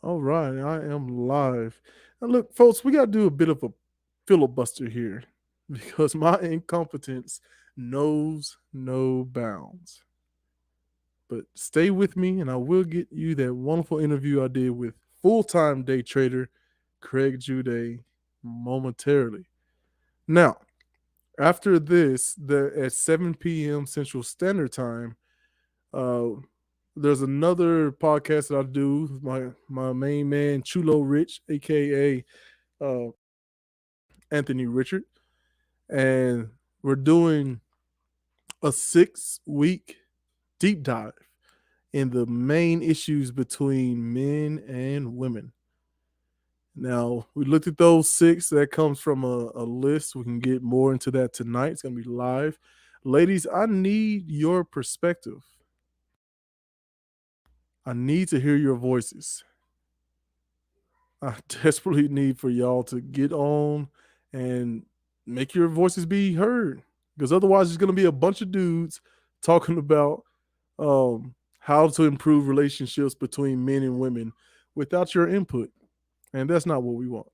All right, I am live. Now, look, folks, we got to do a bit of a filibuster here because my incompetence knows no bounds. But stay with me, and I will get you that wonderful interview I did with full time day trader Craig Jude momentarily. Now, after this, at 7 p.m. Central Standard Time, uh, there's another podcast that I do with my main man Chulo Rich, aka uh, Anthony Richard, and we're doing a 6 week deep dive in the main issues between men and women. Now, we looked at those six. That comes from a list. We can get more into that tonight. It's going to be live. Ladies, I need your perspective. I need to hear your voices. I desperately need for y'all to get on and make your voices be heard. Because otherwise, there's going to be a bunch of dudes talking about how to improve relationships between men and women without your input. And that's not what we want.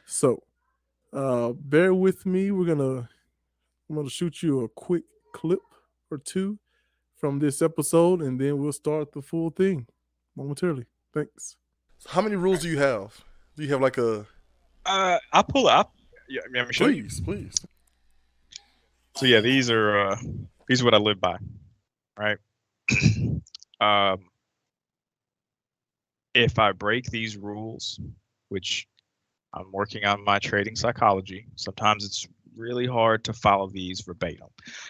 So, bear with me. I'm gonna shoot you a quick clip or two from this episode, and then we'll start the full thing momentarily. Thanks. How many rules do you have? Do you have like a? I'll pull up. Yeah, let me show you. Please. So yeah, these are what I live by, right? um, if I break these rules, which I'm working on my trading psychology, sometimes it's really hard to follow these verbatim.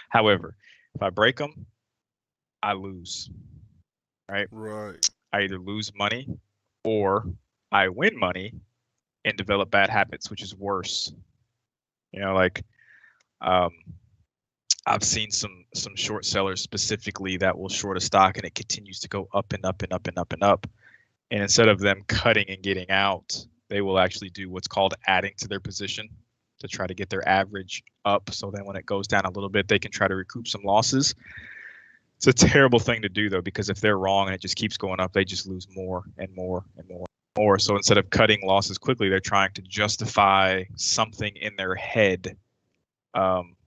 However, if I break them, I lose, right? Right. I either lose money or I win money and develop bad habits, which is worse. You know, like um, I've seen some short sellers specifically that will short a stock and it continues to go up and up and up and up and up. And instead of them cutting and getting out, they will actually do what's called adding to their position to try to get their average up. So then when it goes down a little bit, they can try to recoup some losses. It's a terrible thing to do though, because if they're wrong and it just keeps going up, they just lose more and more and more and more. So instead of cutting losses quickly, they're trying to justify something in their head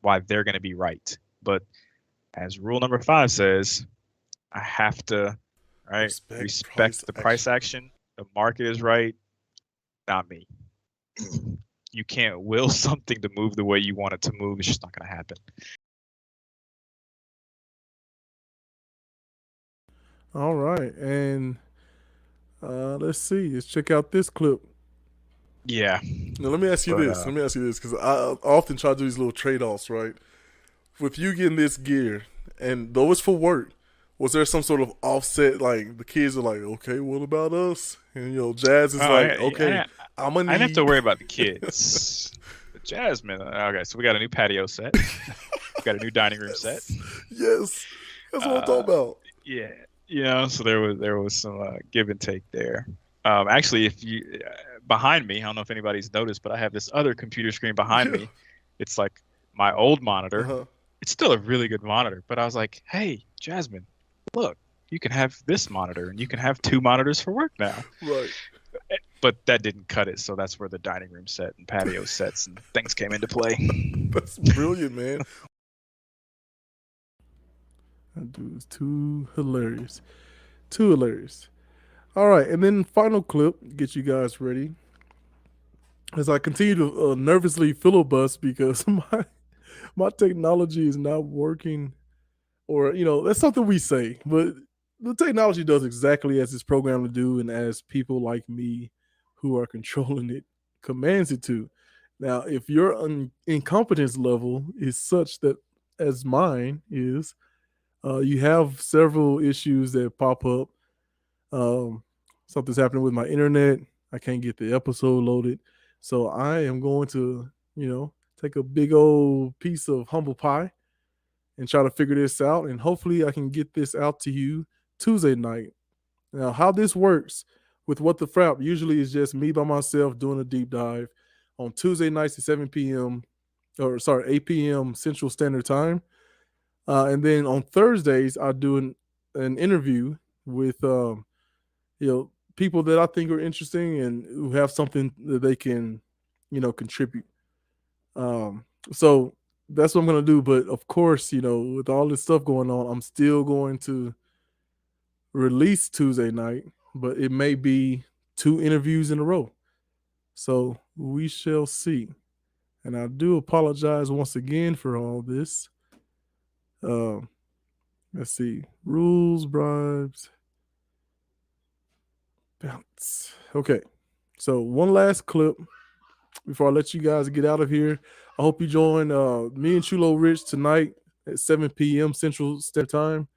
why they're going to be right. But as rule number 5 says, I have to respect the price action. The market is right, not me. You can't will something to move the way you want it to move. It's just not going to happen. All right, and let's see. Let's check out this clip. Yeah. Now let me ask you this. Because I often try to do these little trade-offs, right? With you getting this gear, and though it's for work, was there some sort of offset? Like the kids are like, okay, what about us? And Jazz is okay, I'm gonna. I didn't have to worry about the kids. Jasmine. Okay, so we got a new patio set. We got a new dining room set. Yes, that's what I'm talking about. Yeah, so there was some give and take there. Actually, if you behind me, I don't know if anybody's noticed, but I have this other computer screen behind me. It's like my old monitor. Uh-huh. It's still a really good monitor, but I was like, hey, Jasmine, look, you can have this monitor and you can have 2 monitors for work now. Right. But that didn't cut it, so that's where the dining room set and patio sets and things came into play. That's brilliant, man. That dude is too hilarious. Too hilarious. All right, and then final clip, get you guys ready. As I continue to nervously filibust because my technology is not working, or that's something we say, but the technology does exactly as it's programmed to do, and as people like me who are controlling it commands it to. Now, if your incompetence level is such that, as mine is, you have several issues that pop up. Something's happening with my internet. I can't get the episode loaded. So I am going to, take a big old piece of humble pie and try to figure this out. And hopefully I can get this out to you Tuesday night. Now, how this works with What the Frap usually is just me by myself doing a deep dive on Tuesday nights at 7 p.m. 8 p.m. Central Standard Time. And then on Thursdays, I do an interview with, people that I think are interesting and who have something that they can, contribute. So that's what I'm gonna do. But of course, with all this stuff going on, I'm still going to release Tuesday night, but it may be 2 interviews in a row. So we shall see. And I do apologize once again for all this. Um, let's see. Rules, bribes, balance. Okay. So one last clip before I let you guys get out of here. I hope you join me and Chulo Rich tonight at 7 p.m. Central Standard Time.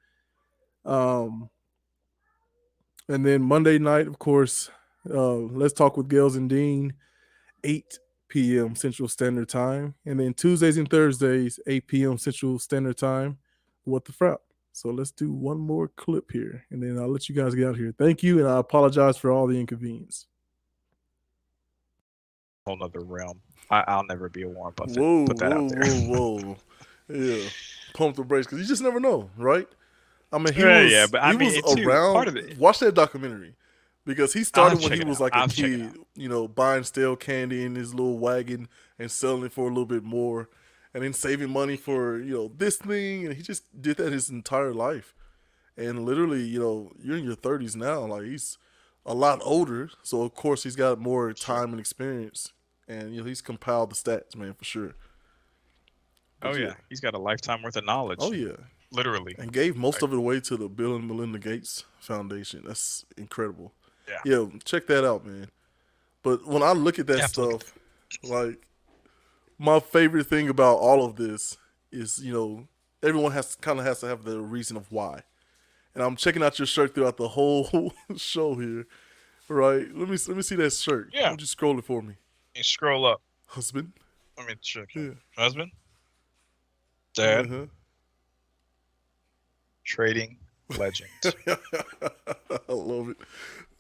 And then Monday night, of course, let's talk with Gales and Dean, 8 p.m. Central Standard Time. And then Tuesdays and Thursdays, 8 p.m. Central Standard Time, What the Frap. So let's do one more clip here, and then I'll let you guys get out of here. Thank you, and I apologize for all the inconvenience. Whole nother realm. I'll never be a Warren Buffett. Put that out there. Whoa. Yeah. Pump the brakes, because you just never know, right? I mean, he was around. Part of it. Watch that documentary, because he started when he was like a kid, buying stale candy in his little wagon and selling it for a little bit more, and then saving money for this thing, and he just did that his entire life. And literally, you're in your 30s now. Like, he's a lot older, so of course he's got more time and experience, and he's compiled the stats, man, for sure. But he's got a lifetime worth of knowledge. Oh yeah. Literally. And gave most of it away to the Bill and Melinda Gates Foundation. That's incredible. Yeah. Check that out, man. But when I look at that stuff, like, my favorite thing about all of this is, everyone has to have the reason of why. And I'm checking out your shirt throughout the whole show here. Right? Let me see that shirt. Yeah. Just scroll it for me. You scroll up. Husband. Let me check. Yeah. Husband. Dad. Uh-huh. Trading legend. I love it.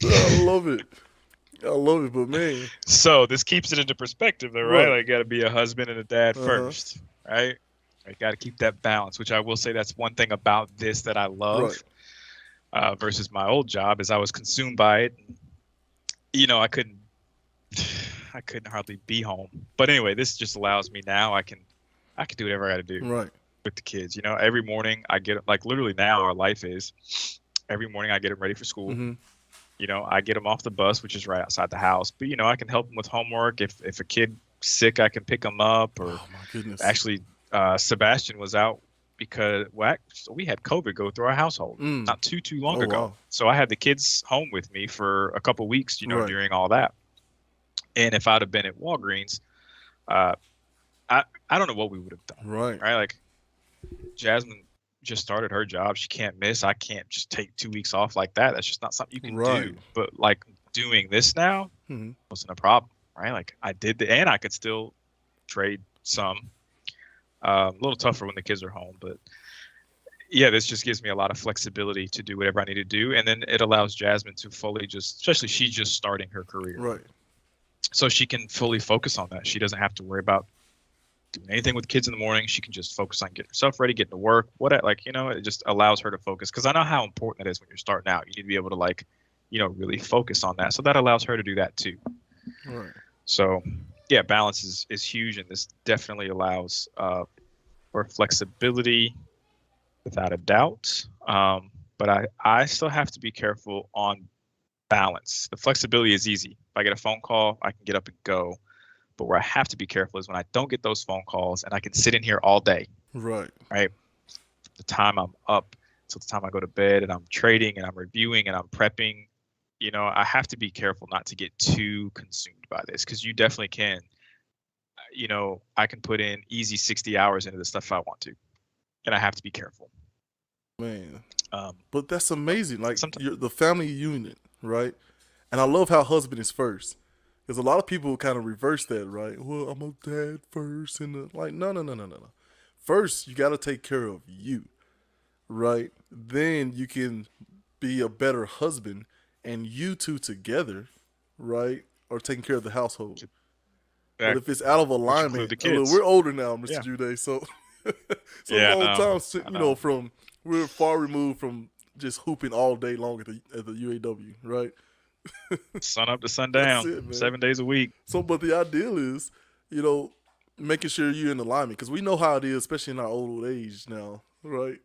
I love it, but man. So this keeps it into perspective, though, right? Like, got to be a husband and a dad first, right? I got to keep that balance, which I will say that's one thing about this that I love versus my old job, is I was consumed by it. I couldn't hardly be home. But anyway, this just allows me now. I can do whatever I got to do. Right. With the kids, every morning I get, like, literally now our life is every morning I get them ready for school. Mm-hmm. I get them off the bus, which is right outside the house, but I can help them with homework. If a kid sick, I can pick them up. Or oh my goodness. Actually, Sebastian was out because we had COVID go through our household not too long ago. Wow. So I had the kids home with me for a couple weeks, during all that. And if I'd have been at Walgreens, I don't know what we would have done. Right. Like, Jasmine just started her job. She can't miss. I can't just take 2 weeks off like that. That's just not something you can do. But, like, doing this now wasn't a problem, right? Like, I did and I could still trade some. A little tougher when the kids are home, but yeah, this just gives me a lot of flexibility to do whatever I need to do. And then it allows Jasmine to fully especially she's just starting her career. Right. So she can fully focus on that. She doesn't have to worry about doing anything with kids in the morning. She can just focus on getting herself ready, getting to work. It just allows her to focus, because I know how important that is when you're starting out. You need to be able to really focus on that. So that allows her to do that too. Right. So yeah, balance is huge, and this definitely allows for flexibility without a doubt. But I still have to be careful on balance. The flexibility is easy. If I get a phone call, I can get up and go. But where I have to be careful is when I don't get those phone calls and I can sit in here all day. Right. Right. The time I'm up till the time I go to bed, and I'm trading and I'm reviewing and I'm prepping, I have to be careful not to get too consumed by this, because you definitely can. I can put in easy 60 hours into the stuff if I want to, and I have to be careful. Man. But that's amazing. Like, the family unit, right? And I love how husband is first. Because a lot of people kind of reverse that, right? Well, I'm a dad first. And no. First, you got to take care of you, right? Then you can be a better husband, and you two together, right, are taking care of the household. But if it's out of alignment, we're older now, Mr. Jude, so we're far removed from just hooping all day long at the UAW, right? Sun up to That's sundown, it, man. 7 days a week. So, but the ideal is, you know, making sure you're in alignment because we know how it is, especially in our old age now, right?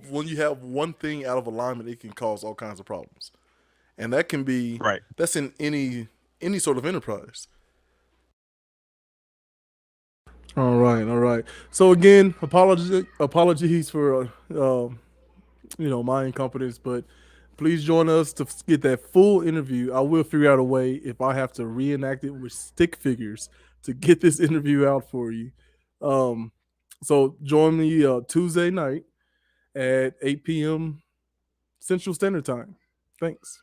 When you have one thing out of alignment, it can cause all kinds of problems, and that can be Right. that's in any sort of enterprise. All right. So again, apologies for my incompetence, but please join us to get that full interview. I will figure out a way if I have to reenact it with stick figures to get this interview out for you. Um, so join me Tuesday night at 8 p.m. Central Standard Time. Thanks.